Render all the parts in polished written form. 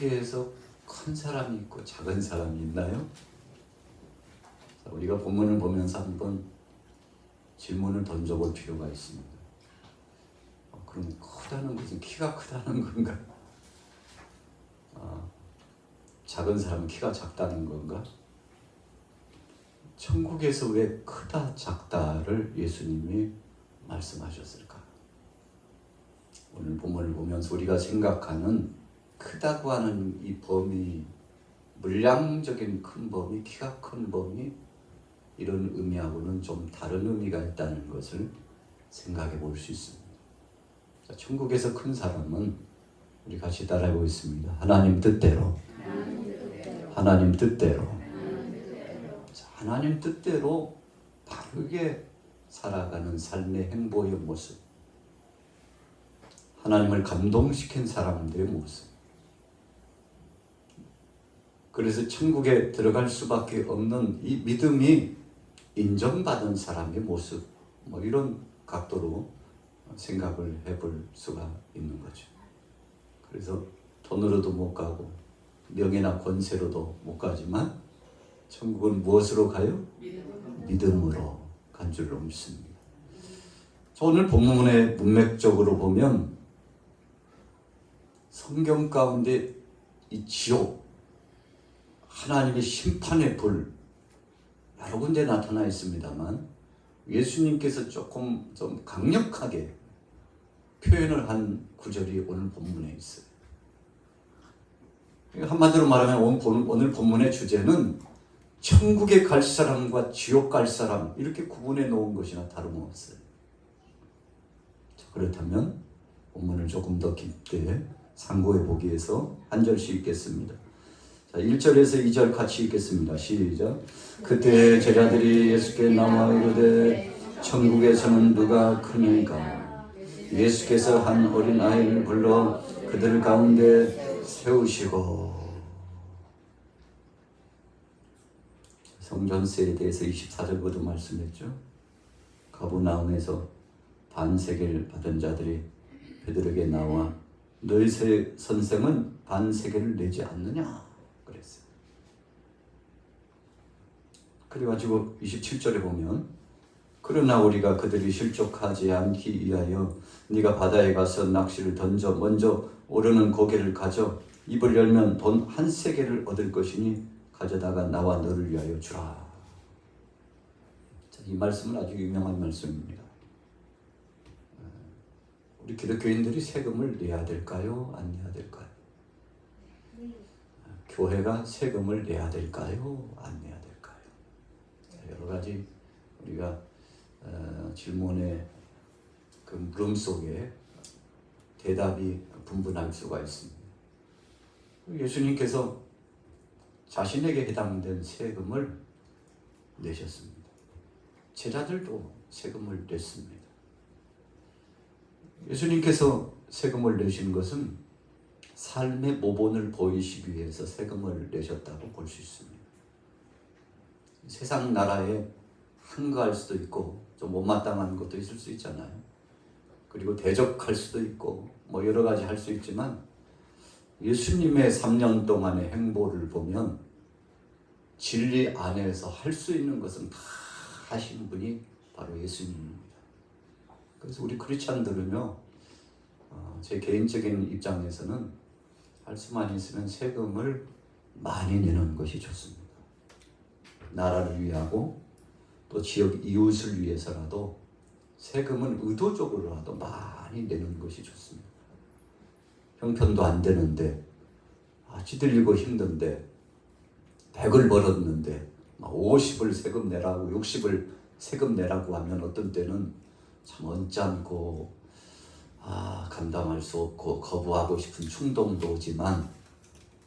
세계에서 큰 사람이 있고 작은 사람이 있나요? 우리가 본문을 보면서 한번 질문을 던져볼 필요가 있습니다. 그럼 크다는 것은 키가 크다는 건가? 작은 사람은 키가 작다는 건가? 천국에서 왜 크다 작다를 예수님이 말씀하셨을까? 오늘 본문을 보면서 우리가 생각하는 크다고 하는 이 범위, 물량적인 큰 범위, 키가 큰 범위, 이런 의미하고는 좀 다른 의미가 있다는 것을 생각해 볼 수 있습니다. 자, 천국에서 큰 사람은 우리 같이 따라해 보겠습니다. 하나님 뜻대로, 하나님 뜻대로, 자, 하나님 뜻대로 바르게 살아가는 삶의 행보의 모습, 하나님을 감동시킨 사람들의 모습, 그래서 천국에 들어갈 수밖에 없는 이 믿음이 인정받은 사람의 모습, 이런 각도로 생각을 해볼 수가 있는 거죠. 그래서 돈으로도 못 가고 명예나 권세로도 못 가지만 천국은 무엇으로 가요? 믿음으로 간 줄로 믿습니다. 오늘 본문의 문맥적으로 보면 성경 가운데 이 지옥, 하나님의 심판의 불 여러 군데 나타나 있습니다만 예수님께서 조금 좀 강력하게 표현을 한 구절이 오늘 본문에 있어요. 한마디로 말하면 오늘 본문의 주제는 천국에 갈 사람과 지옥 갈 사람 이렇게 구분해 놓은 것이나 다름없어요. 그렇다면 본문을 조금 더 깊게 상고해 보기 위해서 한 절씩 읽겠습니다. 1절에서 2절 같이 읽겠습니다. 시작. 그때 제자들이 예수께 나와 이르되 천국에서는 누가 크니까? 예수께서 한 어린 아이를 불러 그들 가운데 세우시고. 성전세에 대해서 24절부터 말씀했죠. 가버나움에서 반세계를 받은 자들이 베드로에게 나와 너희 선생은 반세계를 내지 않느냐? 그랬어요. 그래가지고 27절에 보면 그러나 우리가 그들이 실족하지 않기 위하여 네가 바다에 가서 낚시를 던져 먼저 오르는 고개를 가져 입을 열면 돈 한 세겔을 얻을 것이니 가져다가 나와 너를 위하여 주라. 이 말씀은 아주 유명한 말씀입니다. 우리 기독교인들이 세금을 내야 될까요? 안 내야 될까요? 교회가 세금을 내야 될까요? 안 내야 될까요? 여러 가지 우리가 질문의 그 물음 속에 대답이 분분할 수가 있습니다. 예수님께서 자신에게 해당된 세금을 내셨습니다. 제자들도 세금을 냈습니다. 예수님께서 세금을 내신 것은 삶의 모본을 보이시기 위해서 세금을 내셨다고 볼 수 있습니다. 세상 나라에 한가할 수도 있고 좀 못마땅한 것도 있을 수 있잖아요. 그리고 대적할 수도 있고 여러 가지 할 수 있지만 예수님의 3년 동안의 행보를 보면 진리 안에서 할 수 있는 것은 다 하신 분이 바로 예수님입니다. 그래서 우리 크리스찬들은요, 제 개인적인 입장에서는 할 수만 있으면 세금을 많이 내는 것이 좋습니다. 나라를 위하고 또 지역 이웃을 위해서라도 세금은 의도적으로라도 많이 내는 것이 좋습니다. 형편도 안 되는데 찌들리고 힘든데 100을 벌었는데 50을 세금 내라고 60을 세금 내라고 하면 어떤 때는 참 언짢고 감당할 수 없고 거부하고 싶은 충동도 오지만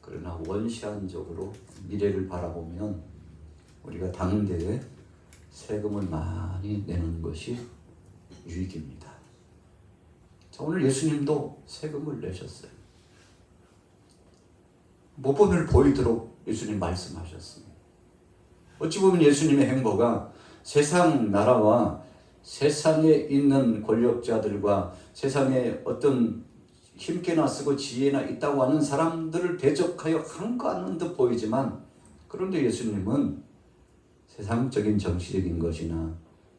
그러나 원시한적으로 미래를 바라보면 우리가 당대에 세금을 많이 내는 것이 유익입니다. 자, 오늘 예수님도 세금을 내셨어요. 모본을 보이도록 예수님 말씀하셨습니다. 어찌 보면 예수님의 행보가 세상 나라와 세상에 있는 권력자들과 세상의 어떤 힘께나 쓰고 지혜나 있다고 하는 사람들을 대적하여 한가하는 듯 보이지만, 그런데 예수님은 세상적인 정치적인 것이나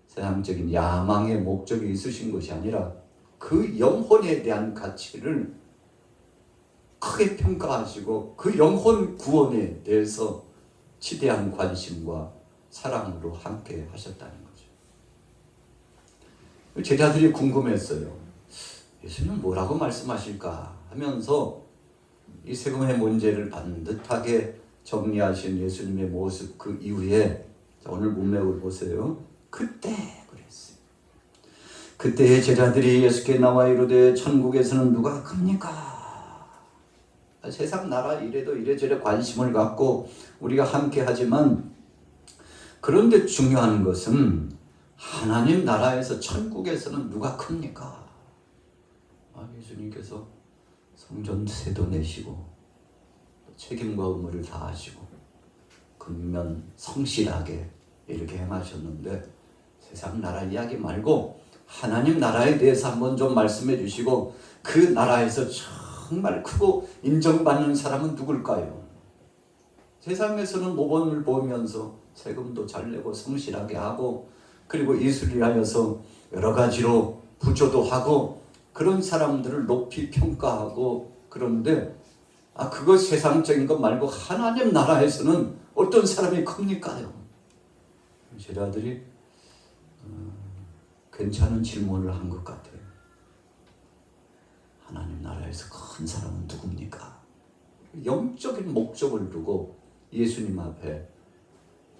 세상적인 야망의 목적이 있으신 것이 아니라 그 영혼에 대한 가치를 크게 평가하시고 그 영혼 구원에 대해서 지대한 관심과 사랑으로 함께 하셨다는 거죠. 제자들이 궁금했어요. 예수님 뭐라고 말씀하실까 하면서 이 세금의 문제를 반듯하게 정리하신 예수님의 모습, 그 이후에 오늘 문맥을 보세요. 그때 그랬어요. 그때 제자들이 예수께 나와 이르되 천국에서는 누가 큽니까? 세상 나라 이래도 이래저래 관심을 갖고 우리가 함께 하지만, 그런데 중요한 것은 하나님 나라에서 천국에서는 누가 큽니까? 예수님께서 성전 세도 내시고 책임과 의무를 다하시고 근면 성실하게 이렇게 행하셨는데, 세상 나라 이야기 말고 하나님 나라에 대해서 한번 좀 말씀해 주시고 그 나라에서 정말 크고 인정받는 사람은 누굴까요? 세상에서는 모범을 보면서 세금도 잘 내고 성실하게 하고 그리고 이슬을 하여서 여러 가지로 부조도 하고 그런 사람들을 높이 평가하고, 그런데 그거 세상적인 것 말고 하나님 나라에서는 어떤 사람이 큽니까요? 제자들이 괜찮은 질문을 한 것 같아요. 하나님 나라에서 큰 사람은 누굽니까? 영적인 목적을 두고 예수님 앞에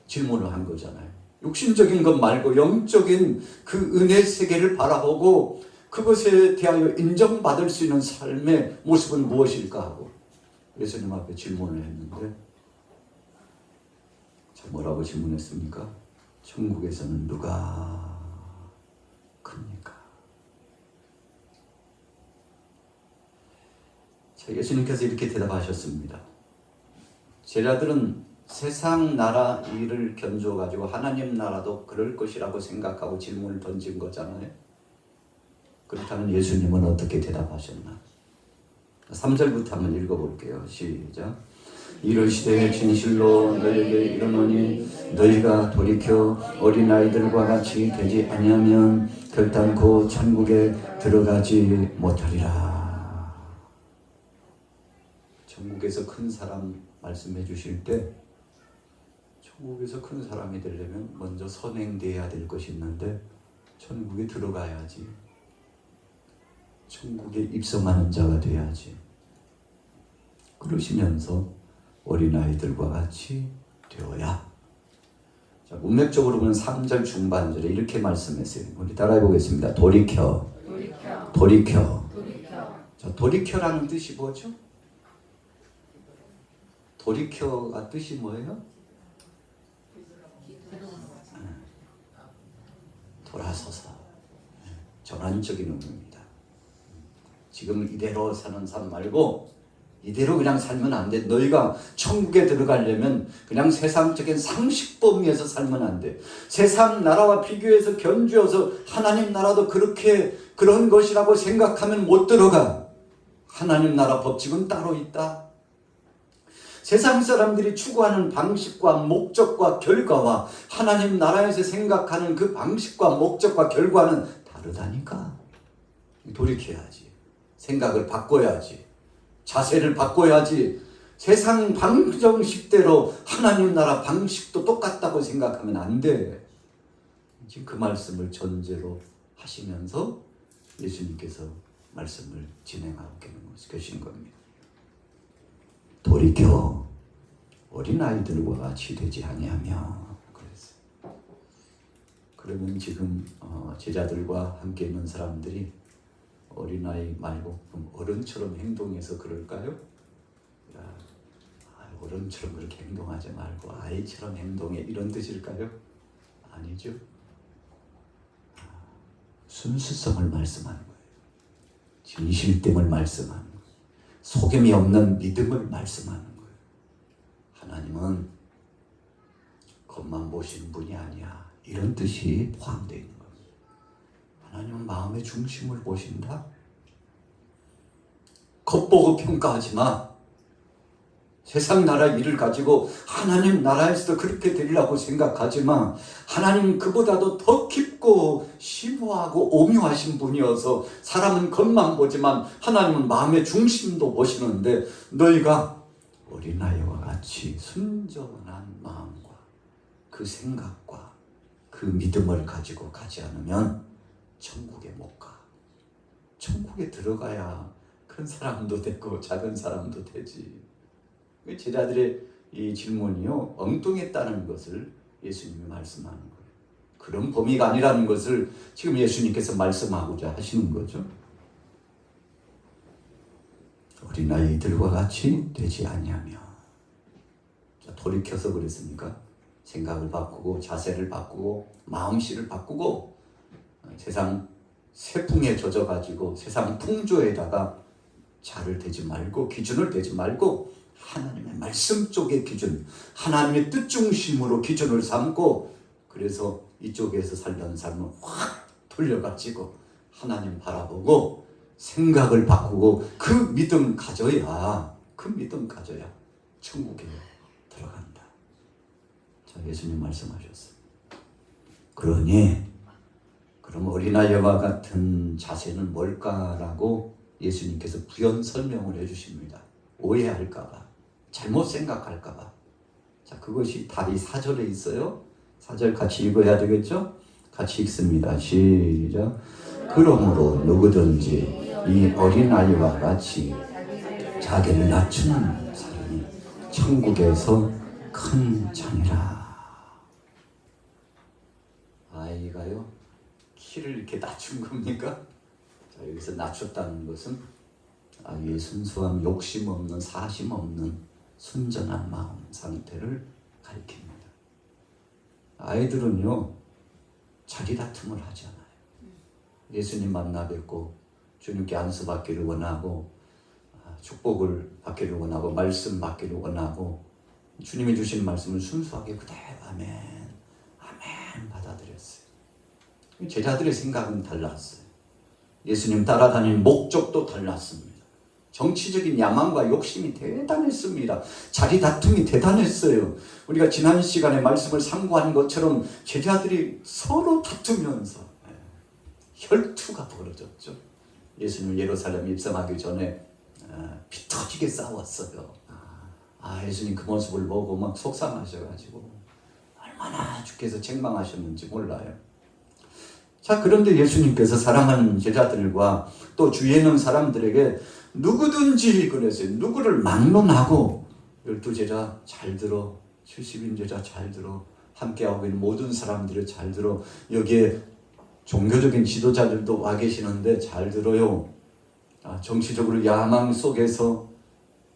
질문을 한 거잖아요. 육신적인 것 말고 영적인 그 은혜 세계를 바라보고 그것에 대하여 인정받을 수 있는 삶의 모습은 무엇일까 하고 예수님 앞에 질문을 했는데, 자, 뭐라고 질문했습니까? 천국에서는 누가 큽니까? 자, 예수님께서 이렇게 대답하셨습니다. 제자들은 세상 나라 일을 견주어가지고 하나님 나라도 그럴 것이라고 생각하고 질문을 던진 거잖아요. 그렇다면 예수님은 어떻게 대답하셨나? 3절부터 한번 읽어볼게요. 시작. 이르시되 진실로 너희에게 이르노니 너희가 돌이켜 어린아이들과 같이 되지 아니하면 결단코 천국에 들어가지 못하리라. 천국에서 큰 사람 말씀해 주실 때, 천국에서 큰 사람이 되려면 먼저 선행돼야 될 것이 있는데 천국에 들어가야지. 천국에 입성하는 자가 돼야지. 그러시면서 어린아이들과 같이 되어야. 자, 문맥적으로 보면 3절 중반절에 이렇게 말씀했어요. 우리 따라해 보겠습니다. 돌이켜. 자, 돌이켜라는 뜻이 뭐죠? 돌이켜가 뜻이 뭐예요? 돌아서서. 전환적인 의미입니다. 지금 이대로 사는 삶 말고 이대로 그냥 살면 안 돼. 너희가 천국에 들어가려면 그냥 세상적인 상식 범위에서 살면 안 돼. 세상 나라와 비교해서 견주어서 하나님 나라도 그런 것이라고 생각하면 못 들어가. 하나님 나라 법칙은 따로 있다. 세상 사람들이 추구하는 방식과 목적과 결과와 하나님 나라에서 생각하는 그 방식과 목적과 결과는 다르다니까. 돌이켜야지. 생각을 바꿔야지. 자세를 바꿔야지. 세상 방정식대로 하나님 나라 방식도 똑같다고 생각하면 안 돼. 지금 그 말씀을 전제로 하시면서 예수님께서 말씀을 진행하고 계신 겁니다. 돌이켜 어린아이들과 같이 되지 아니하며 그랬어요. 그러면 지금 제자들과 함께 있는 사람들이 어린아이 말고 그럼 어른처럼 행동해서 그럴까요? 어른처럼 그렇게 행동하지 말고 아이처럼 행동해, 이런 뜻일까요? 아니죠. 순수성을 말씀하는 거예요. 진실됨을 말씀하는 거예요. 속임이 없는 믿음을 말씀하는 거예요. 하나님은 겉만 보시는 분이 아니야, 이런 뜻이 포함되어 있는 겁니다. 하나님은 마음의 중심을 보신다. 겉보고 평가하지 마. 세상 나라 일을 가지고 하나님 나라에서도 그렇게 되리라고 생각하지 마. 하나님 그보다도 더 깊고 심오하고 오묘하신 분이어서 사람은 겉만 보지만 하나님은 마음의 중심도 보시는데 너희가 어린아이와 같이 순전한 마음과 그 생각과 그 믿음을 가지고 가지 않으면 천국에 못 가. 천국에 들어가야 큰 사람도 되고 작은 사람도 되지. 제자들의 이 질문이요, 엉뚱했다는 것을 예수님이 말씀하는 거예요. 그런 범위가 아니라는 것을 지금 예수님께서 말씀하고자 하시는 거죠. 어린아이들과 같이 되지 아니하며. 돌이켜서 그랬습니까? 생각을 바꾸고 자세를 바꾸고 마음씨를 바꾸고 세상 세풍에 젖어가지고 세상 풍조에다가 자를 대지 말고 기준을 대지 말고 하나님의 말씀 쪽의 기준, 하나님의 뜻 중심으로 기준을 삼고 그래서 이쪽에서 살던 삶을 확 돌려가지고 하나님 바라보고 생각을 바꾸고 그 믿음 가져야 천국에 들어간다. 자, 예수님 말씀하셨어요. 그럼 어린아이와 같은 자세는 뭘까라고 예수님께서 부연 설명을 해주십니다. 오해할까봐, 잘못 생각할까봐. 자, 그것이 다 이 4절에 있어요. 4절 같이 읽어야 되겠죠? 같이 읽습니다. 시작. 그러므로 누구든지 이 어린아이와 같이 자기를 낮추는 사람이 천국에서 큰 자니라. 아이가요, 키를 이렇게 낮춘 겁니까? 자, 여기서 낮췄다는 것은 아이의 순수함, 욕심 없는, 사심 없는 순전한 마음 상태를 가리킵니다. 아이들은요, 자기 다툼을 하지 않아요. 예수님 만나 뵙고 주님께 안수 받기를 원하고 축복을 받기를 원하고 말씀 받기를 원하고 주님이 주신 말씀을 순수하게 그대로 아멘, 아멘 받아들였어요. 제자들의 생각은 달랐어요. 예수님 따라다니는 목적도 달랐습니다. 정치적인 야망과 욕심이 대단했습니다. 자리 다툼이 대단했어요. 우리가 지난 시간에 말씀을 참고한 것처럼 제자들이 서로 다투면서 혈투가 벌어졌죠. 예수님 예루살렘 입성하기 전에 피 터지게 싸웠어요. 예수님 그 모습을 보고 막 속상하셔가지고 얼마나 주께서 책망하셨는지 몰라요. 자, 그런데 예수님께서 사랑하는 제자들과 또 주위에 있는 사람들에게 누구든지 그랬어요. 누구를 막론하고 12제자 잘 들어, 70인 제자 잘 들어, 함께하고 있는 모든 사람들이 잘 들어, 여기에 종교적인 지도자들도 와 계시는데 잘 들어요. 정치적으로 야망 속에서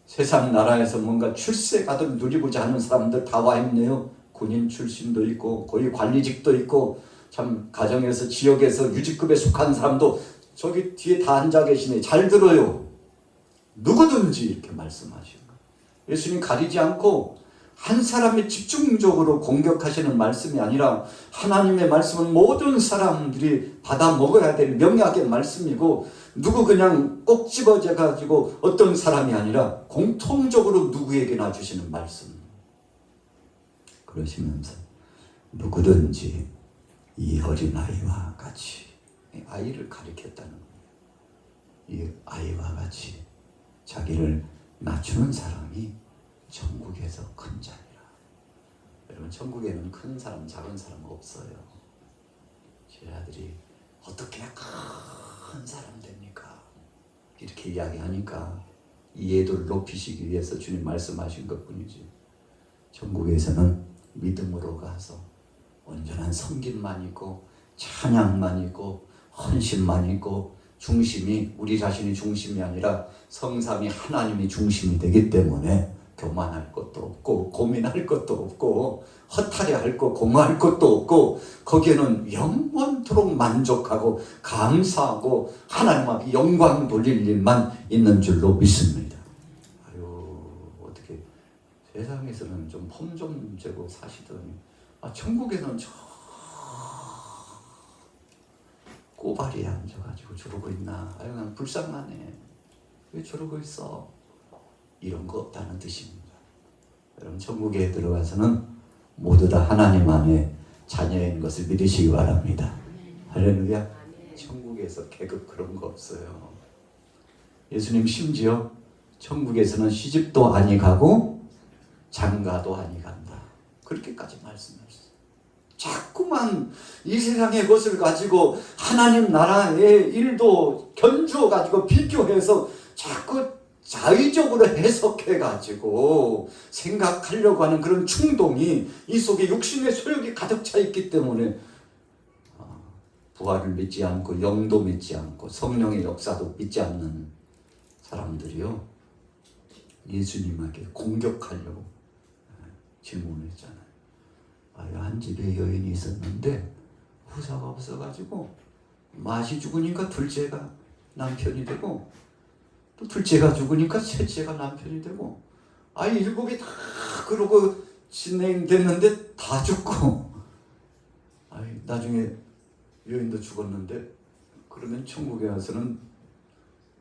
세상 나라에서 뭔가 출세가득 누리고자 하는 사람들 다 와 있네요. 군인 출신도 있고 고위 관리직도 있고 참 가정에서 지역에서 유직급에 속한 사람도 저기 뒤에 다 앉아 계시네. 잘 들어요. 누구든지 이렇게 말씀하시는 거예요. 예수님 가리지 않고 한 사람이 집중적으로 공격하시는 말씀이 아니라 하나님의 말씀은 모든 사람들이 받아 먹어야 될 명약의 말씀이고 누구 그냥 꼭 집어져 가지고 어떤 사람이 아니라 공통적으로 누구에게나 주시는 말씀. 그러시면서 누구든지 이 어린아이와 같이, 아이를 가리켰다는 거예요. 이 아이와 같이 자기를 낮추는 사람이 천국에서 큰 자니라. 여러분, 천국에는 큰 사람, 작은 사람 없어요. 제자들이 어떻게 큰 사람 됩니까? 이렇게 이야기하니까 이해도를 높이시기 위해서 주님 말씀하신 것뿐이지. 천국에서는 믿음으로 가서 온전한 섬김만 있고 찬양만 있고 헌신만 있고 중심이 우리 자신이 중심이 아니라 성삼위 하나님이 중심이 되기 때문에 교만할 것도 없고 고민할 것도 없고 허탈해할 것 공허할 것도 없고 거기에는 영원토록 만족하고 감사하고 하나님 앞에 영광 돌릴 일만 있는 줄로 믿습니다. 어떻게 세상에서는 좀 폼 좀 재고 사시더니 천국에는 저 꼬발이 앉아가지고 저러고 있나. 난 불쌍하네. 왜 저러고 있어? 이런 거 없다는 뜻입니다. 여러분 천국에 들어가서는 모두 다 하나님 안에 자녀인 것을 믿으시기 바랍니다. 할렐루야. 천국에서 계급 그런 거 없어요. 예수님 심지어 천국에서는 시집도 아니 가고 장가도 아니 간다. 그렇게까지 말씀하셨어요. 자꾸만 이 세상의 것을 가지고 하나님 나라의 일도 견주어 가지고 비교해서 자꾸 자의적으로 해석해 가지고 생각하려고 하는 그런 충동이 이 속에 육신의 소욕이 가득 차 있기 때문에 부활을 믿지 않고 영도 믿지 않고 성령의 역사도 믿지 않는 사람들이요, 예수님에게 공격하려고 질문했잖아요. 한 집에 여인이 있었는데 후사가 없어가지고 맛이 죽으니까 둘째가 남편이 되고, 또 둘째가 죽으니까 셋째가 남편이 되고, 일곱이 다 그러고 진행됐는데 다 죽고, 나중에 여인도 죽었는데 그러면 천국에 와서는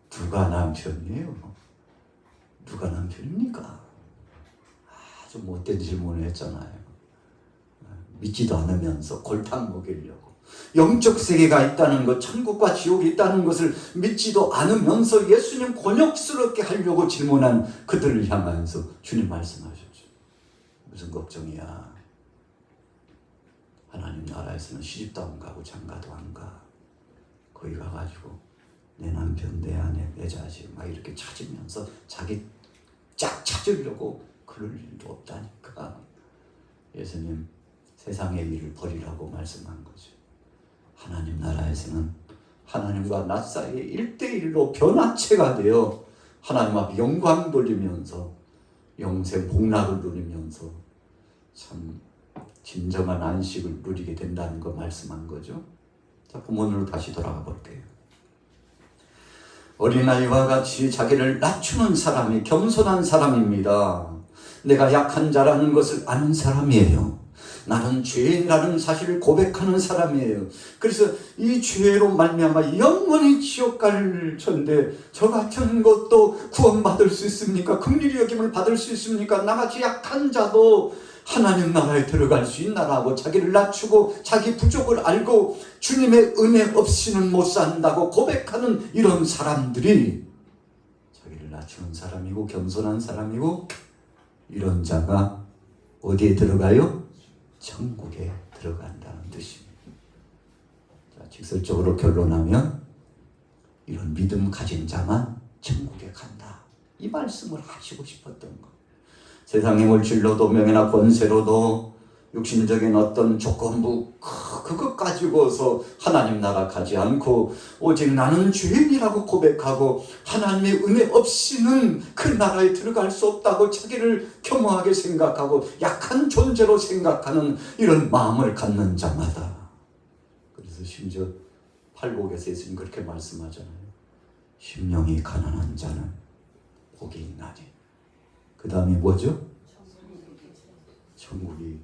누가 남편이에요? 누가 남편입니까? 아주 못된 질문을 했잖아요. 믿지도 않으면서 골탕 먹이려고, 영적 세계가 있다는 것, 천국과 지옥이 있다는 것을 믿지도 않으면서 예수님 곤욕스럽게 하려고 질문한 그들을 향하여서 주님 말씀하셨죠. 무슨 걱정이야? 하나님 나라에서는 시집도 안 가고 장가도 안 가. 거기 가가지고 내 남편, 내 아내, 내 자식 막 이렇게 찾으면서 자기 짝 찾으려고 그럴 일도 없다니까. 예수님 세상의 일을 버리라고 말씀한 거죠. 하나님 나라에서는 하나님과 나 사이에 1대1로 변화체가 되어 하나님 앞에 영광 돌리면서 영생 복락을 누리면서 참 진정한 안식을 누리게 된다는 거 말씀한 거죠. 자, 본문으로 다시 돌아가 볼게요. 어린아이와 같이 자기를 낮추는 사람이 겸손한 사람입니다. 내가 약한 자라는 것을 아는 사람이에요. 나는 죄인이라는 사실을 고백하는 사람이에요. 그래서 이 죄로 말미암아 영원히 지옥 갈 천대, 저 같은 것도 구원받을 수 있습니까? 긍휼히 여김을 받을 수 있습니까? 나같이 약한 자도 하나님 나라에 들어갈 수 있나라고 자기를 낮추고 자기 부족을 알고 주님의 은혜 없이는 못 산다고 고백하는 이런 사람들이 자기를 낮추는 사람이고 겸손한 사람이고, 이런 자가 어디에 들어가요? 천국에 들어간다는 뜻입니다. 자, 직설적으로 결론하면 이런 믿음 가진 자만 천국에 간다, 이 말씀을 하시고 싶었던 것. 세상의 물질로도 명예나 권세로도 육신적인 어떤 조건부 그것 가지고서 하나님 나라 가지 않고 오직 나는 죄인이라고 고백하고 하나님의 은혜 없이는 그 나라에 들어갈 수 없다고 자기를 겸허하게 생각하고 약한 존재로 생각하는 이런 마음을 갖는 자마다, 그래서 심지어 팔복에서 예수님 그렇게 말씀하잖아요. 심령이 가난한 자는 복이 있나니. 그 다음에 뭐죠? 천국이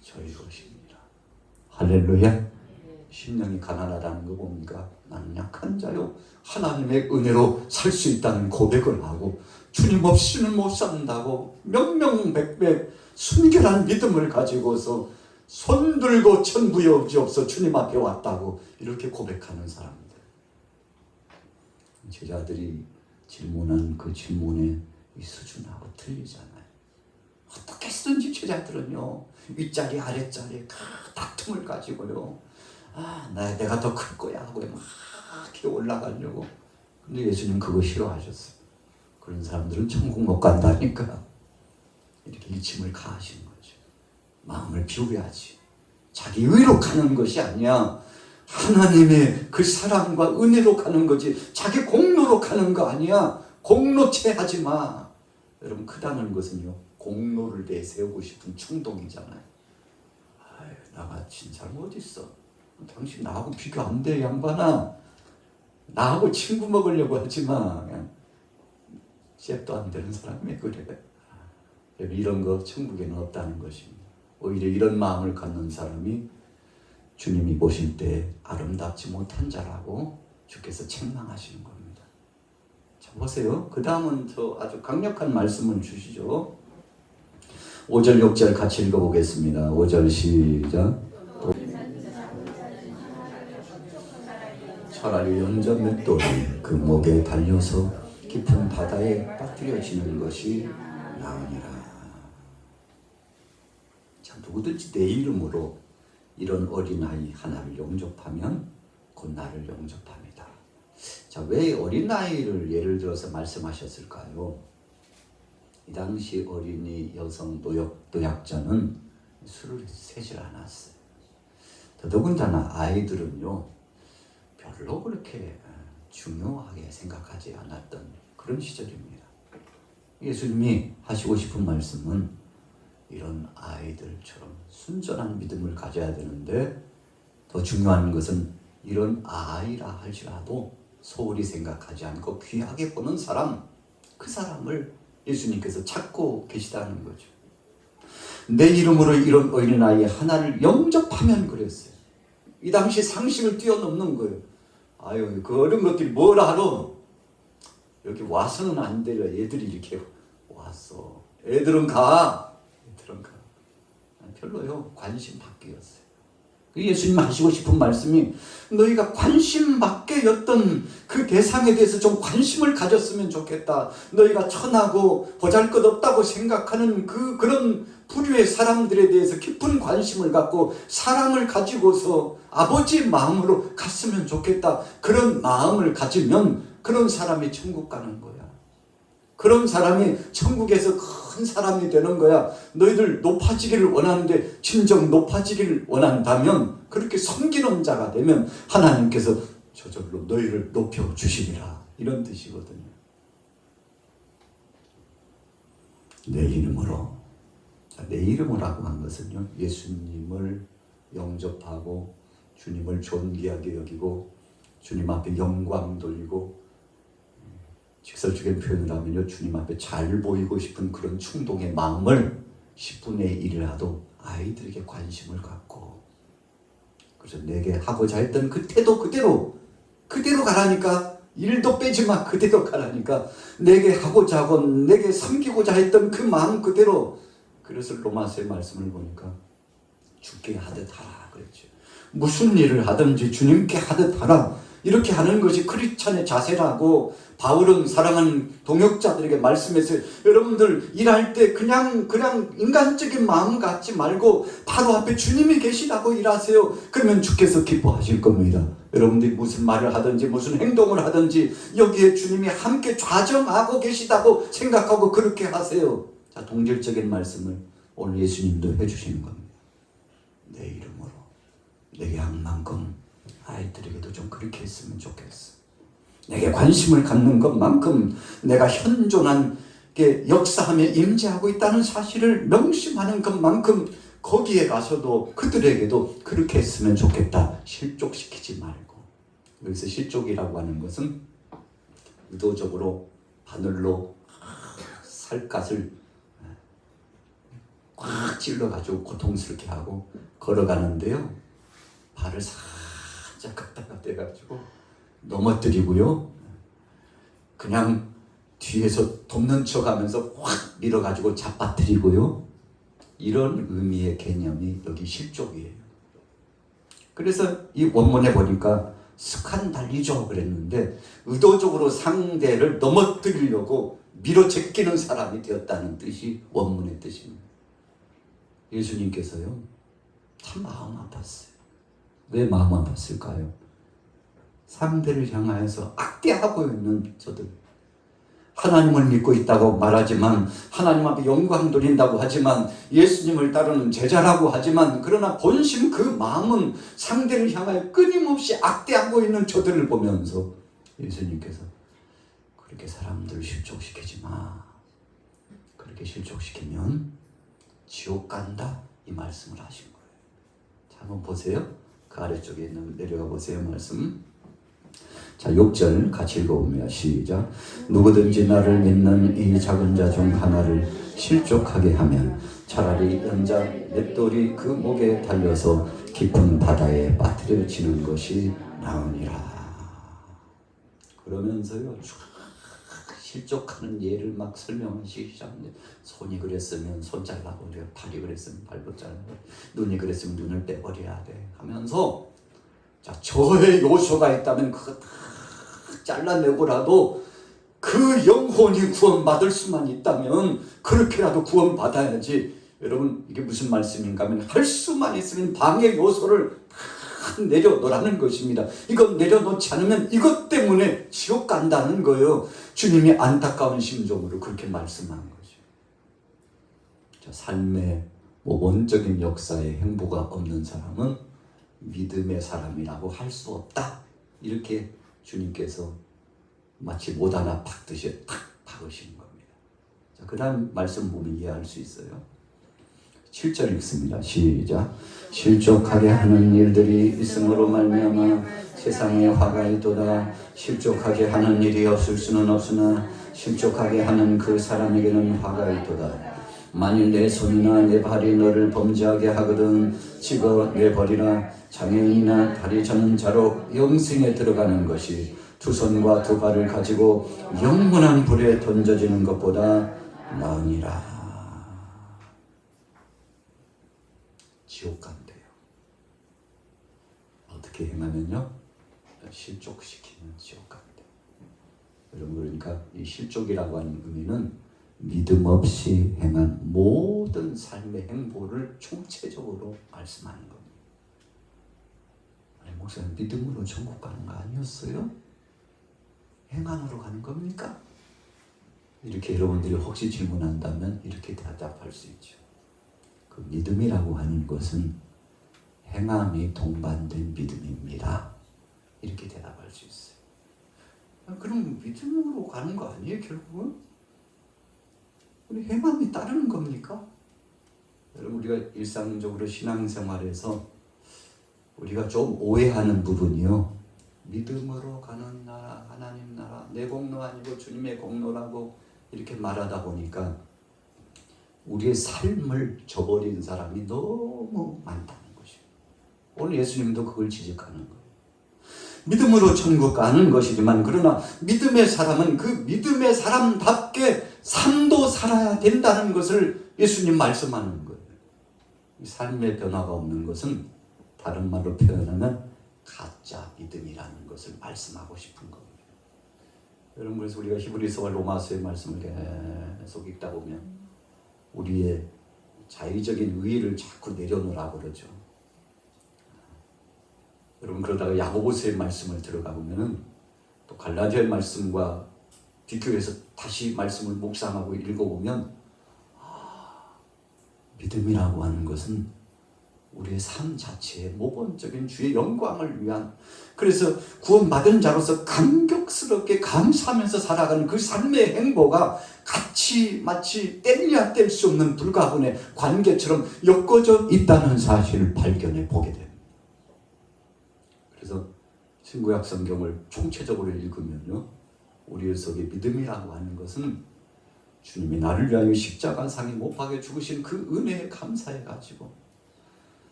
저희 것입니다. 할렐루야. 심령이 가난하다는 거 뭡니까? 나는 약한 자요, 하나님의 은혜로 살 수 있다는 고백을 하고 주님 없이는 못 산다고 명명백백 순결한 믿음을 가지고서 손들고 천부여지옵소 주님 앞에 왔다고 이렇게 고백하는 사람들. 제자들이 질문한 그 질문의 이 수준하고 틀리잖아요. 어떻게 쓰든지 제자들은요, 윗자리 아랫자리 다툼을 가지고요, 내가 더 클 거야 하고 막 이렇게 올라가려고. 근데 예수님 그거 싫어하셨어요. 그런 사람들은 천국 못 간다니까. 이렇게 일침을 가하시는 거죠. 마음을 비우야지. 자기 의로 가는 것이 아니야. 하나님의 그 사랑과 은혜로 가는 거지, 자기 공로로 가는 거 아니야. 공로체 하지 마. 여러분, 크다는 것은요, 공로를 내세우고 싶은 충동이잖아요. 나같이 사람 어디 있어? 당신 나하고 비교 안 돼, 양반아. 나하고 친구 먹으려고 하지 마. 그냥 잽도 안 되는 사람이 그래. 이런 거 천국에는 없다는 것입니다. 오히려 이런 마음을 갖는 사람이 주님이 보실 때 아름답지 못한 자라고 주께서 책망하시는 겁니다. 자, 보세요. 그 다음은 저 아주 강력한 말씀을 주시죠. 5절 6절 같이 읽어보겠습니다. 5절 시작. 차라리 연자 맷돌이 그 목에 달려서 깊은 바다에 빠뜨려지는 것이 나으니라. 자, 누구든지 내 이름으로 이런 어린아이 하나를 영접하면 곧 나를 영접합니다. 자, 왜 어린아이를 예를 들어서 말씀하셨을까요? 이 당시 어린이 여성 노약자는 술을 세질 않았어요. 더더군다나 아이들은요, 별로 그렇게 중요하게 생각하지 않았던 그런 시절입니다. 예수님이 하시고 싶은 말씀은 이런 아이들처럼 순전한 믿음을 가져야 되는데, 더 중요한 것은 이런 아이라 할지라도 소홀히 생각하지 않고 귀하게 보는 사람, 그 사람을 예수님께서 찾고 계시다는 거죠. 내 이름으로 이런 어린아이 하나를 영접하면 그랬어요. 이 당시 상식을 뛰어넘는 거예요. 아유, 그런 것들이 뭘 알아? 여기 와서는 안 되려. 애들이 이렇게 왔어. 애들은 가. 별로요. 관심 밖이었어요. 예수님 하시고 싶은 말씀이 너희가 관심 밖에였던 그 대상에 대해서 좀 관심을 가졌으면 좋겠다. 너희가 천하고 보잘것없다고 생각하는 그런 부류의 사람들에 대해서 깊은 관심을 갖고 사랑을 가지고서 아버지의 마음으로 갔으면 좋겠다. 그런 마음을 가지면 그런 사람이 천국 가는 거야. 그런 사람이 천국에서 큰 사람이 되는 거야. 너희들 높아지기를 원하는데 진정 높아지기를 원한다면, 그렇게 섬기는 자가 되면 하나님께서 저절로 너희를 높여주시리라. 이런 뜻이거든요. 내 이름으로. 내 이름으로라고 한 것은요, 예수님을 영접하고 주님을 존귀하게 여기고 주님 앞에 영광 돌리고, 직설적인 표현을 하면요, 주님 앞에 잘 보이고 싶은 그런 충동의 마음을 10분의 1이라도 아이들에게 관심을 갖고, 그래서 내게 하고자 했던 그 태도 그대로 가라니까, 일도 빼지 마. 그대로 가라니까. 내게 하고자 하고 내게 섬기고자 했던 그 마음 그대로. 그래서 로마서의 말씀을 보니까 주께 하듯 하라 그랬죠. 무슨 일을 하든지 주님께 하듯 하라. 이렇게 하는 것이 크리스찬의 자세라고 바울은 사랑하는 동역자들에게 말씀했어요. 여러분들 일할 때 그냥 인간적인 마음 갖지 말고 바로 앞에 주님이 계시다고 일하세요. 그러면 주께서 기뻐하실 겁니다. 여러분들이 무슨 말을 하든지 무슨 행동을 하든지 여기에 주님이 함께 좌정하고 계시다고 생각하고 그렇게 하세요. 자, 동질적인 말씀을 오늘 예수님도 해주시는 겁니다. 내 이름으로 내게 한 만큼 아이들에게도 좀 그렇게 했으면 좋겠어. 내게 관심을 갖는 것만큼 내가 현존한 게 역사하며 임재하고 있다는 사실을 명심하는 것만큼 거기에 가서도 그들에게도 그렇게 했으면 좋겠다. 실족시키지 말고. 여기서 실족이라고 하는 것은 의도적으로 바늘로 살갗을 꽉 찔러가지고 고통스럽게 하고 걸어가는데요, 발을 살짝 갖다가 대가지고 넘어뜨리고요, 그냥 뒤에서 돕는 척하면서 확 밀어가지고 잡아뜨리고요, 이런 의미의 개념이 여기 실족이에요. 그래서 이 원문에 보니까 스칸달리죠 그랬는데, 의도적으로 상대를 넘어뜨리려고 밀어제끼는 사람이 되었다는 뜻이 원문의 뜻입니다. 예수님께서요, 참 마음 아팠어요. 왜 마음 아팠을까요? 상대를 향하여서 악대하고 있는 저들, 하나님을 믿고 있다고 말하지만, 하나님 앞에 영광 돌린다고 하지만, 예수님을 따르는 제자라고 하지만, 그러나 본심 그 마음은 상대를 향하여 끊임없이 악대하고 있는 저들을 보면서 예수님께서 그렇게 사람들을 실족시키지 마. 그렇게 실족시키면 지옥 간다. 이 말씀을 하신 거예요. 자, 한번 보세요. 그 아래쪽에 있는 내려가 보세요. 말씀. 자, 6절 같이 읽어보면 시작. 누구든지 나를 믿는 이 작은 자 중 하나를 실족하게 하면 차라리 연자 맷돌이 그 목에 달려서 깊은 바다에 빠뜨려지는 것이 나으니라. 그러면서요, 실족하는 예를 막 설명하시기 시작하는데, 손이 그랬으면 손 잘라버려, 발이 그랬으면 발도 잘라버려, 눈이 그랬으면 눈을 빼버려야 돼 하면서, 자, 저의 요소가 있다면 그거 다 잘라내고라도 그 영혼이 구원받을 수만 있다면 그렇게라도 구원받아야지. 여러분, 이게 무슨 말씀인가 하면, 할 수만 있으면 방해 요소를 다 내려놓으라는 것입니다. 이거 내려놓지 않으면 이것 때문에 지옥 간다는 거예요. 주님이 안타까운 심정으로 그렇게 말씀한 거죠. 자, 삶의 모범적인 역사에 행보가 없는 사람은 믿음의 사람이라고 할 수 없다. 이렇게 주님께서 마치 못 하나 박듯이 탁 박으신 겁니다. 자, 그 다음 말씀 보면 이해할 수 있어요. 7절 읽습니다. 시작. 실족하게 하는 일들이 있음으로 말미암아 세상에 화가 있도다. 실족하게 하는 일이 없을 수는 없으나 실족하게 하는 그 사람에게는 화가 있도다. 만일 내 손이나 내 발이 너를 범죄하게 하거든 찍어 내버리라. 장애인이나 다리 저는 자로 영생에 들어가는 것이 두 손과 두 발을 가지고 영원한 불에 던져지는 것보다 나으니라. 지옥 간대요. 어떻게 행하면요? 실족시키면 지옥 간대요. 여러분, 그러니까 이 실족이라고 하는 의미는 믿음 없이 행한 모든 삶의 행보를 총체적으로 말씀하는 겁니다. 아니, 목사님, 믿음으로 천국 가는 거 아니었어요? 행한으로 가는 겁니까? 이렇게 여러분들이 혹시 질문한다면 이렇게 대답할 수 있죠. 그 믿음이라고 하는 것은 행함이 동반된 믿음입니다. 이렇게 대답할 수 있어요. 그럼 믿음으로 가는 거 아니에요, 결국은? 우리 행함이 따르는 겁니까? 여러분, 우리가 일상적으로 신앙생활에서 우리가 좀 오해하는 부분이요. 믿음으로 가는 나라, 하나님 나라, 내 공로 아니고 주님의 공로라고 이렇게 말하다 보니까 우리의 삶을 저버린 사람이 너무 많다는 것이에요. 오늘 예수님도 그걸 지적하는 거예요. 믿음으로 천국 가는 것이지만, 그러나 믿음의 사람은 그 믿음의 사람답게 삶도 살아야 된다는 것을 예수님 말씀하는 거예요. 이 삶의 변화가 없는 것은 다른 말로 표현하면 가짜 믿음이라는 것을 말씀하고 싶은 겁니다. 여러분, 그래서 우리가 히브리서와 로마서의 말씀을 계속 읽다 보면 우리의 자의적인 의의를 자꾸 내려놓으라고 그러죠. 여러분, 그러다가 야고보서의 말씀을 들어가 보면은 또 갈라디아의 말씀과 비교해서 다시 말씀을 묵상하고 읽어보면 믿음이라고 하는 것은 우리의 삶 자체의 모범적인 주의 영광을 위한, 그래서 구원받은 자로서 감격스럽게 감사하면서 살아가는 그 삶의 행보가 같이 마치 뗄래야 뗄 수 없는 불가분의 관계처럼 엮어져 있다는 사실을 발견해 보게 됩니다. 그래서 신구약 성경을 총체적으로 읽으면요, 우리 속에 믿음이라고 하는 것은 주님이 나를 위하여 십자가상에 못 박혀 죽으신 그 은혜에 감사해 가지고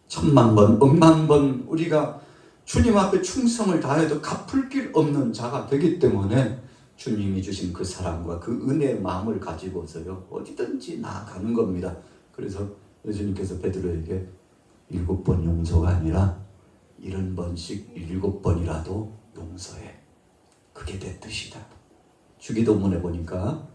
10,000,000번, 10,000,000번 우리가 주님 앞에 충성을 다해도 갚을 길 없는 자가 되기 때문에 주님이 주신 그 사랑과 그 은혜의 마음을 가지고서요, 어디든지 나아가는 겁니다. 그래서 예수님께서 베드로에게 7번 용서가 아니라 70번씩 7번이라도 용서해. 그게 내 뜻이다. 주기도문에 보니까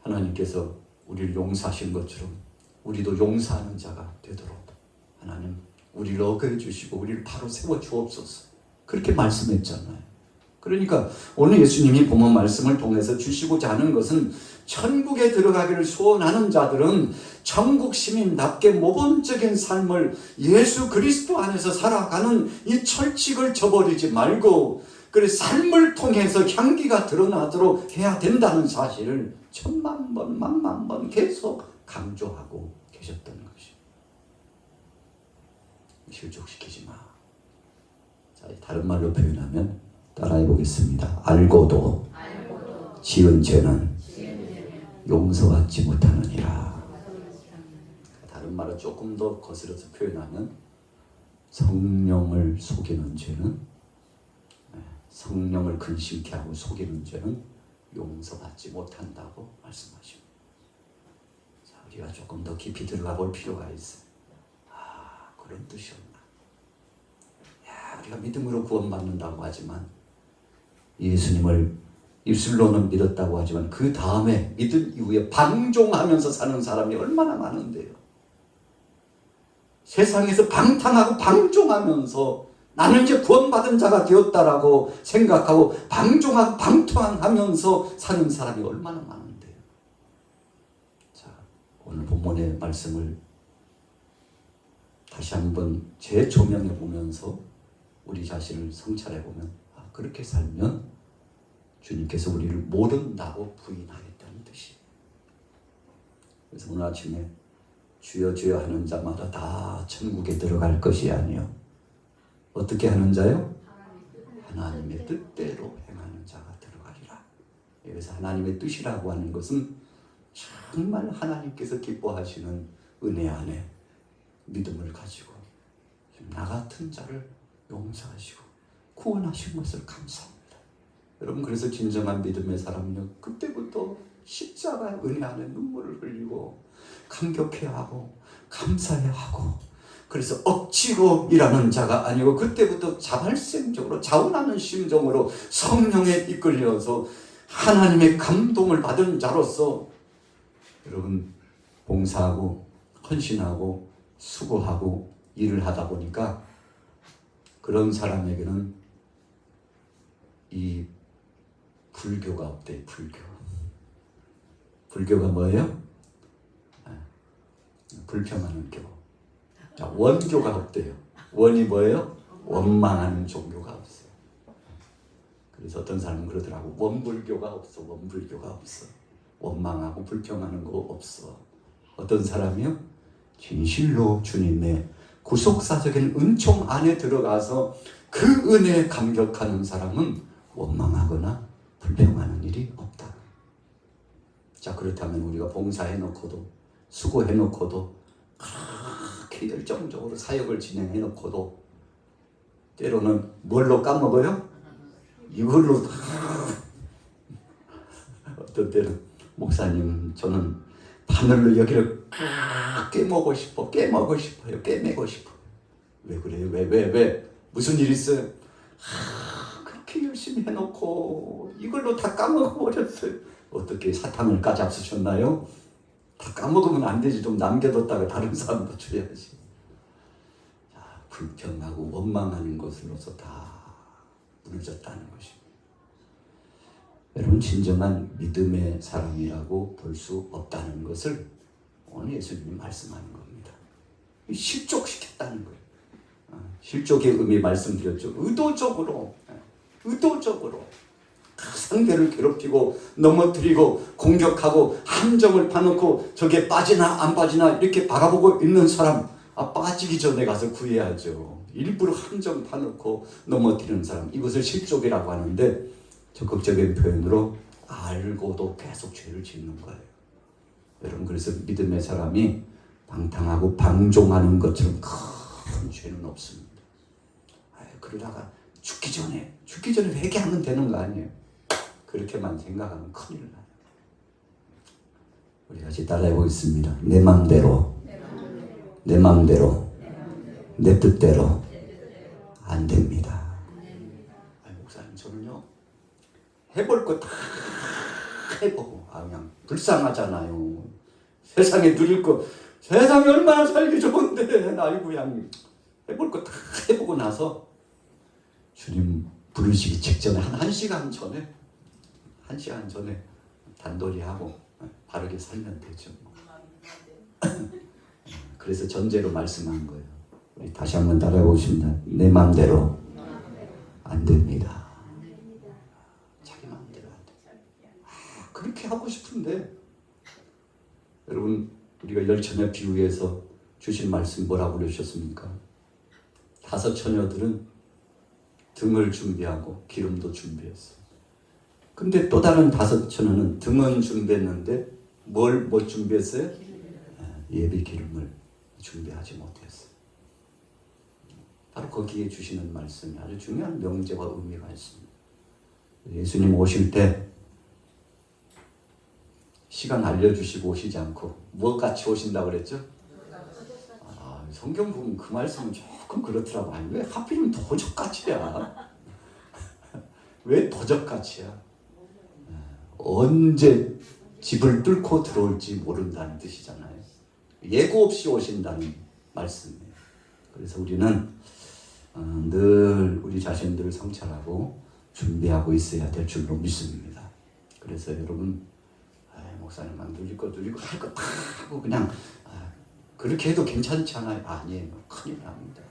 하나님께서 우리를 용서하신 것처럼 우리도 용서하는 자가 되도록 하나님 우리를 어거해 주시고 우리를 바로 세워 주옵소서. 그렇게 말씀했잖아요. 그러니까 오늘 예수님이 본문 말씀을 통해서 주시고자 하는 것은 천국에 들어가기를 소원하는 자들은 천국 시민답게 모범적인 삶을 예수 그리스도 안에서 살아가는 이 철칙을 저버리지 말고, 그래서 삶을 통해서 향기가 드러나도록 해야 된다는 사실을 10,000,000번, 10,000,000번 계속 강조하고 계셨던 것이. 실족시키지 마. 자, 다른 말로 표현하면 따라해 보겠습니다. 알고도 지은 죄는 용서받지 못하느니라. 다른 말을 조금 더 거슬러서 표현하면 성령을 속이는 죄는 성령을 근심케 하고 속이는 죄는 용서받지 못한다고 말씀하십니다. 자, 우리가 조금 더 깊이 들어가 볼 필요가 있어요. 아, 그런 뜻이었나. 야, 우리가 믿음으로 구원받는다고 하지만, 예수님을 입술로는 믿었다고 하지만 그 다음에 믿은 이후에 방종하면서 사는 사람이 얼마나 많은데요. 세상에서 방탕하고 방종하면서 나는 이제 구원받은 자가 되었다라고 생각하고 방종하고 방탕하면서 사는 사람이 얼마나 많은데요. 자, 오늘 본문의 말씀을 다시 한번 재조명해 보면서 우리 자신을 성찰해 보면, 아, 그렇게 살면 주님께서 우리를 모른다고 부인하겠다는 뜻이에요. 그래서 오늘 아침에 주여 주여 하는 자마다 다 천국에 들어갈 것이 아니요, 어떻게 하는 자요? 하나님의 뜻대로 행하는 자가 들어가리라. 그래서 하나님의 뜻이라고 하는 것은 정말 하나님께서 기뻐하시는 은혜 안에 믿음을 가지고 나 같은 자를 용서하시고 구원하신 것을 감사합니다. 여러분, 그래서 진정한 믿음의 사람은요, 그때부터 십자가 은혜 안에 눈물을 흘리고 감격해하고 감사해하고, 그래서 억지로 일하는 자가 아니고 그때부터 자발성적으로 자원하는 심정으로 성령에 이끌려서 하나님의 감동을 받은 자로서 여러분 봉사하고 헌신하고 수고하고 일을 하다 보니까 그런 사람에게는 이 불교가 없대요. 불교가 뭐예요? 불평하는 교. 자, 원교가 없대요. 원이 뭐예요? 원망하는 종교가 없어요. 그래서 어떤 사람은 그러더라고. 원불교가 없어. 원불교가 없어. 원망하고 불평하는 거 없어. 어떤 사람이요? 진실로 주님의 구속사적인 은총 안에 들어가서 그 은혜에 감격하는 사람은 원망하거나 불평하는 일이 없다. 자, 그렇다면 우리가 봉사해놓고도 수고해놓고도 그렇게 열정적으로 사역을 진행해놓고도 때로는 뭘로 까먹어요? 이걸로 어떤 때는 목사님, 저는 바늘로 여기를 깨먹고 싶어요. 깨매고 싶어요. 왜 그래요? 왜? 무슨 일 있어요? 그렇게 열심히 해놓고 이걸로 다 까먹어버렸어요. 어떻게 사탕을 까잡수셨나요? 다 까먹으면 안 되지. 좀 남겨뒀다가 다른 사람도 줘야지. 자, 불평하고 원망하는 것으로서 다 무너졌다는 것입니다. 여러분, 진정한 믿음의 사람이라고 볼 수 없다는 것을 오늘 예수님이 말씀하는 겁니다. 실족시켰다는 거예요. 실족의 의미 말씀드렸죠. 의도적으로 상대를 괴롭히고 넘어뜨리고 공격하고 함정을 파놓고 저게 빠지나 안 빠지나 이렇게 바라보고 있는 사람, 빠지기 전에 가서 구해야죠. 일부러 함정 파놓고 넘어뜨리는 사람, 이것을 실족이라고 하는데, 적극적인 표현으로 알고도 계속 죄를 짓는 거예요. 여러분, 그래서 믿음의 사람이 방탕하고 방종하는 것처럼 큰 죄는 없습니다. 그러다가 죽기 전에 회개하면 되는 거 아니에요? 그렇게만 생각하면 큰일 나요. 우리 같이 따라해 보겠습니다. 내 맘대로, 내 뜻대로 안 됩니다. 목사님, 저는요, 해볼 거 다 해보고, 그냥 불쌍하잖아요. 세상에 누릴 거, 세상이 얼마나 살기 좋은데, 나 그냥 해볼 거 다 해보고 나서 주님 부르시기 직전에 한 시간 전에 단돌이 하고 바르게 살면 되죠. 그래서 전제로 말씀한 거예요. 우리 다시 한번 따라해 보십니다. 내 마음대로 안 됩니다. 자기 마음대로 안 돼. 그렇게 하고 싶은데, 여러분, 우리가 열처녀 비유에서 주신 말씀 뭐라고 그러셨습니까? 5 처녀들은 등을 준비하고 기름도 준비했어요. 근데 또 다른 5 처녀는 등은 준비했는데 뭘 준비했어요? 예비 기름을 준비하지 못했어요. 바로 거기에 주시는 말씀이 아주 중요한 명제와 의미가 있습니다. 예수님 오실 때 시간 알려주시고 오시지 않고 무엇같이 오신다고 그랬죠? 성경 보면 그 말씀은 조금 그렇더라고. 아니, 왜 하필이면 도적같이야? 왜 도적같이야? 언제 집을 뚫고 들어올지 모른다는 뜻이잖아요. 예고 없이 오신다는 말씀이에요. 그래서 우리는 늘 우리 자신들을 성찰하고 준비하고 있어야 될 줄로 믿습니다. 그래서 여러분, 목사님만 누릴 거 누리고 할 거 다 하고 그냥 그렇게 해도 괜찮잖아요. 아니에요. 큰일 납니다.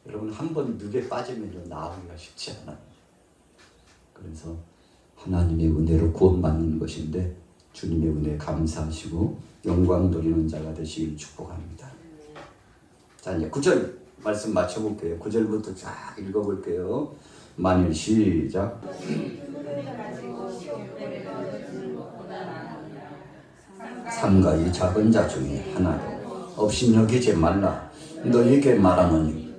여러분, 한번 늪에 빠지면 나오기가 쉽지 않아요. 그래서 하나님의 은혜로 구원받는 것인데 주님의 은혜에 감사하시고 영광 돌리는 자가 되시길 축복합니다. 자, 이제 9절 말씀 맞춰볼게요. 9절부터 쫙 읽어볼게요. 만일 시작. 삼가 이 작은 자 중에 하나도 업신여기지 말라. 너희에게 말하노니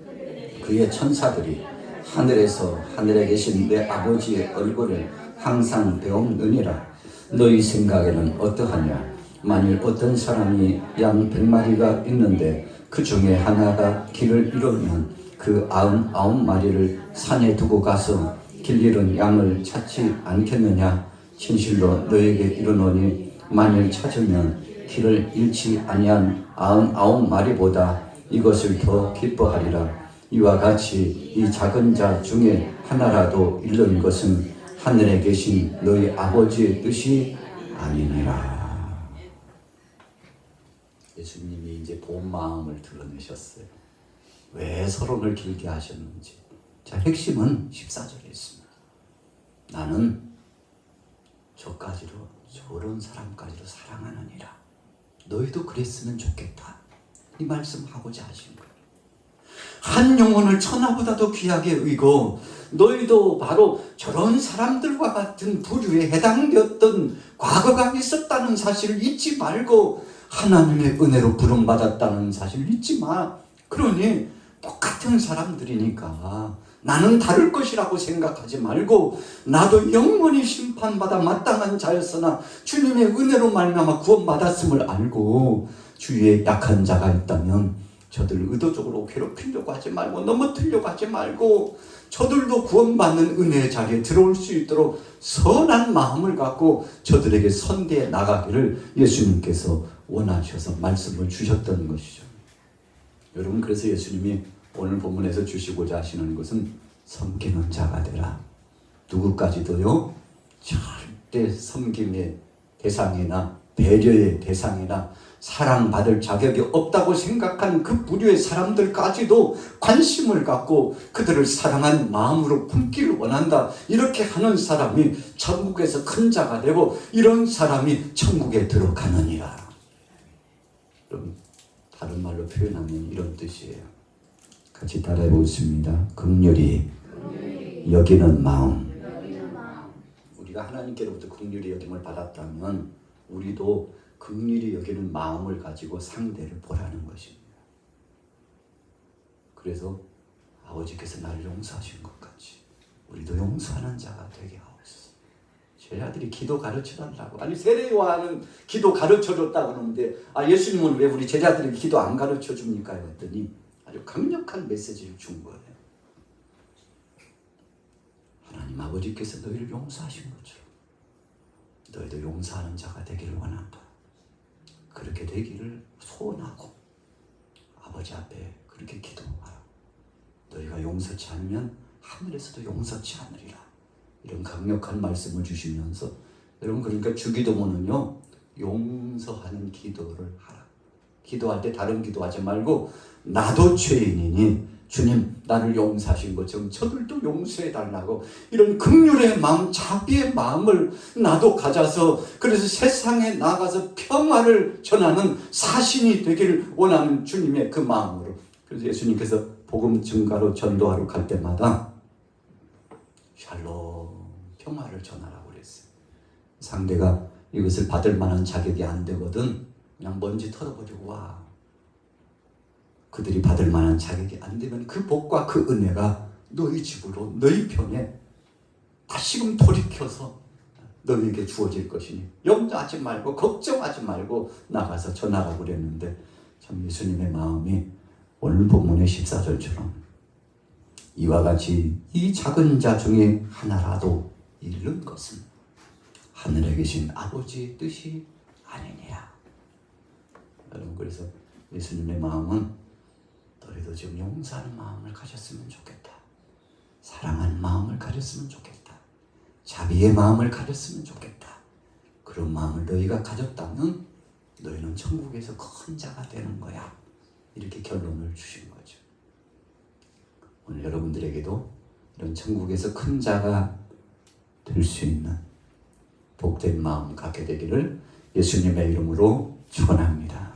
그의 천사들이 하늘에서 하늘에 계신 내 아버지의 얼굴을 항상 배움느니라. 너희 생각에는 어떠하냐? 만일 어떤 사람이 양 100마리가 있는데 그 중에 하나가 길을 잃으면 그 99마리를 산에 두고 가서 길 잃은 양을 찾지 않겠느냐? 진실로 너에게 이르노니 만일 찾으면 길을 잃지 아니한 99마리보다 이것을 더 기뻐하리라. 이와 같이 이 작은 자 중에 하나라도 잃는 것은 하늘에 계신 너희 아버지의 뜻이 아니니라. 예수님이 이제 본 마음을 드러내셨어요. 왜 서론을 길게 하셨는지. 자, 핵심은 14절에 있습니다. 나는 저까지로, 저런 사람까지로 사랑하느니라. 너희도 그랬으면 좋겠다. 이 말씀하고자 하신 거예요. 한 영혼을 천하보다도 귀하게 여기고 너희도 바로 저런 사람들과 같은 부류에 해당되었던 과거가 있었다는 사실을 잊지 말고 하나님의 은혜로 부름받았다는 사실을 잊지 마. 그러니 똑같은 사람들이니까 나는 다를 것이라고 생각하지 말고 나도 영원히 심판받아 마땅한 자였으나 주님의 은혜로 말미암아 구원받았음을 알고 주위에 약한 자가 있다면 저들을 의도적으로 괴롭히려고 하지 말고 넘어뜨리려고 하지 말고 저들도 구원받는 은혜의 자리에 들어올 수 있도록 선한 마음을 갖고 저들에게 선대해 나가기를 예수님께서 원하셔서 말씀을 주셨던 것이죠. 여러분, 그래서 예수님이 오늘 본문에서 주시고자 하시는 것은 섬기는 자가 되라. 누구까지도요? 절대 섬김의 대상이나 배려의 대상이나 사랑받을 자격이 없다고 생각한 그 부류의 사람들까지도 관심을 갖고 그들을 사랑한 마음으로 품기를 원한다. 이렇게 하는 사람이 천국에서 큰 자가 되고 이런 사람이 천국에 들어가느니라. 그럼 다른 말로 표현하면 이런 뜻이에요. 같이 따라해 보겠습니다. 긍휼히 여기는 마음. 우리가 하나님께로부터 긍휼히 여김을 받았다면 우리도 긍휼히 여기는 마음을 가지고 상대를 보라는 것입니다. 그래서 아버지께서 나를 용서하신 것 같이 우리도 용서하는 자가 되게 하옵소서. 제 아들이 기도 가르쳐달라고. 아니, 세례요한은 기도 가르쳐줬다고 그러는데 예수님은 왜 우리 제자들에게 기도 안 가르쳐줍니까? 했더니 아주 강력한 메시지를 준 거예요. 하나님 아버지께서 너희를 용서하신 것처럼 너희도 용서하는 자가 되기를 원한다. 그렇게 되기를 소원하고 아버지 앞에 그렇게 기도하라. 너희가 용서치 않으면 하늘에서도 용서치 않으리라. 이런 강력한 말씀을 주시면서 여러분, 그러니까 주기도문은요, 용서하는 기도를 하라. 기도할 때 다른 기도하지 말고 나도 죄인이니 주님 나를 용서하신 것처럼 저들도 용서해달라고 이런 긍휼의 마음, 자비의 마음을 나도 가져서 그래서 세상에 나가서 평화를 전하는 사신이 되기를 원하는 주님의 그 마음으로. 그래서 예수님께서 복음 증가로 전도하러 갈 때마다 샬롬, 평화를 전하라고 그랬어요. 상대가 이것을 받을 만한 자격이 안 되거든 그냥 먼지 털어버리고 와. 그들이 받을 만한 자격이 안 되면 그 복과 그 은혜가 너희 집으로, 너희 편에 다시금 돌이켜서 너희에게 주어질 것이니 염려하지 말고 걱정하지 말고 나가서 전하라고 그랬는데, 참 예수님의 마음이 오늘 본문의 14절처럼 이와 같이 이 작은 자 중에 하나라도 잃는 것은 하늘에 계신 아버지의 뜻이 아니냐. 여러분, 그래서 예수님의 마음은 너희도 좀 용서하는 마음을 가졌으면 좋겠다. 사랑하는 마음을 가졌으면 좋겠다. 자비의 마음을 가졌으면 좋겠다. 그런 마음을 너희가 가졌다면 너희는 천국에서 큰 자가 되는 거야. 이렇게 결론을 주신 거죠. 오늘 여러분들에게도 이런 천국에서 큰 자가 될 수 있는 복된 마음 갖게 되기를 예수님의 이름으로 축원합니다.